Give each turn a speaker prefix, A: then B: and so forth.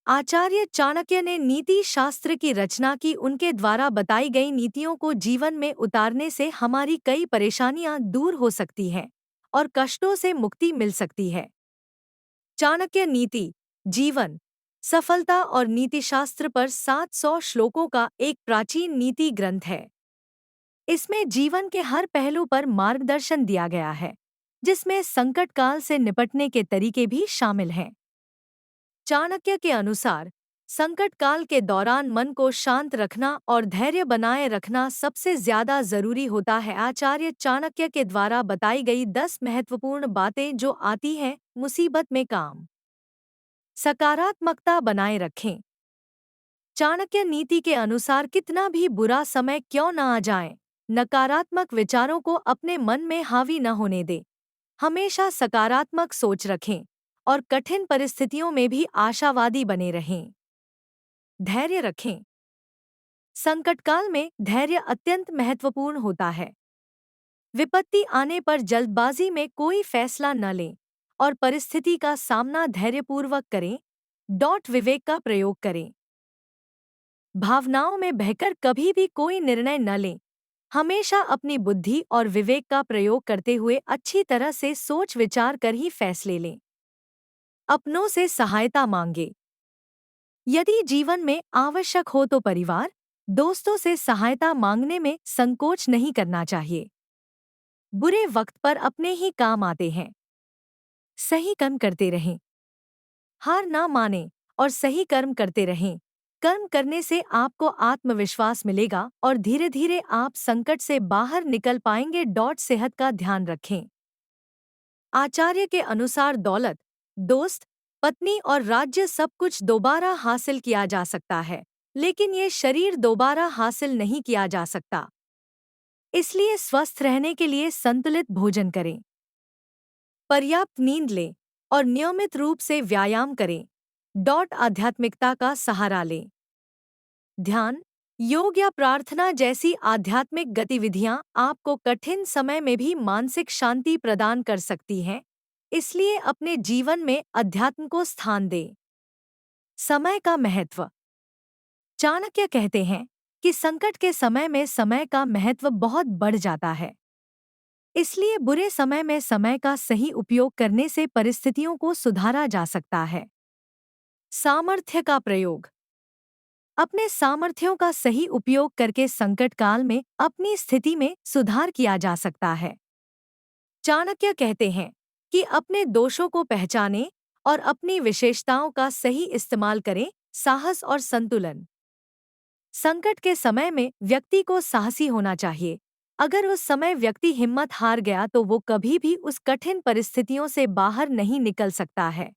A: आचार्य चाणक्य ने नीति शास्त्र की रचना की। उनके द्वारा बताई गई नीतियों को जीवन में उतारने से हमारी कई परेशानियां दूर हो सकती हैं और कष्टों से मुक्ति मिल सकती है। चाणक्य नीति, जीवन, सफलता और नीतिशास्त्र पर 700 श्लोकों का एक प्राचीन नीति ग्रंथ है। इसमें जीवन के हर पहलू पर मार्गदर्शन दिया गया है, जिसमें संकट काल से निपटने के तरीके भी शामिल हैं। चाणक्य के अनुसार संकट काल के दौरान मन को शांत रखना और धैर्य बनाए रखना सबसे ज्यादा जरूरी होता है। आचार्य चाणक्य के द्वारा बताई गई 10 महत्वपूर्ण बातें जो आती हैं मुसीबत में काम। सकारात्मकता बनाए रखें। चाणक्य नीति के अनुसार कितना भी बुरा समय क्यों न आ जाए, नकारात्मक विचारों को अपने मन में हावी न होने दें। हमेशा सकारात्मक सोच रखें और कठिन परिस्थितियों में भी आशावादी बने रहें। धैर्य रखें। संकटकाल में धैर्य अत्यंत महत्वपूर्ण होता है। विपत्ति आने पर जल्दबाजी में कोई फैसला न लें और परिस्थिति का सामना धैर्यपूर्वक करें। विवेक का प्रयोग करें। भावनाओं में बहकर कभी भी कोई निर्णय न लें। हमेशा अपनी बुद्धि और विवेक का प्रयोग करते हुए अच्छी तरह से सोच विचार कर ही फैसले लें। अपनों से सहायता मांगे। यदि जीवन में आवश्यक हो तो परिवार, दोस्तों से सहायता मांगने में संकोच नहीं करना चाहिए। बुरे वक्त पर अपने ही काम आते हैं। सही कर्म करते रहें। हार ना मानें और सही कर्म करते रहें। कर्म करने से आपको आत्मविश्वास मिलेगा और धीरे धीरे आप संकट से बाहर निकल पाएंगे। सेहत का ध्यान रखें। आचार्य के अनुसार दौलत, दोस्त, पत्नी और राज्य सब कुछ दोबारा हासिल किया जा सकता है, लेकिन ये शरीर दोबारा हासिल नहीं किया जा सकता। इसलिए स्वस्थ रहने के लिए संतुलित भोजन करें, पर्याप्त नींद लें और नियमित रूप से व्यायाम करें। आध्यात्मिकता का सहारा लें। ध्यान, योग या प्रार्थना जैसी आध्यात्मिक गतिविधियां आपको कठिन समय में भी मानसिक शांति प्रदान कर सकती हैं, इसलिए अपने जीवन में अध्यात्म को स्थान दें। समय का महत्व। चाणक्य कहते हैं कि संकट के समय में समय का महत्व बहुत बढ़ जाता है। इसलिए बुरे समय में समय का सही उपयोग करने से परिस्थितियों को सुधारा जा सकता है। सामर्थ्य का प्रयोग। अपने सामर्थ्यों का सही उपयोग करके संकट काल में अपनी स्थिति में सुधार किया जा सकता है। चाणक्य कहते हैं कि अपने दोषों को पहचानें और अपनी विशेषताओं का सही इस्तेमाल करें। साहस और संतुलन। संकट के समय में व्यक्ति को साहसी होना चाहिए। अगर उस समय व्यक्ति हिम्मत हार गया तो वो कभी भी उस कठिन परिस्थितियों से बाहर नहीं निकल सकता है।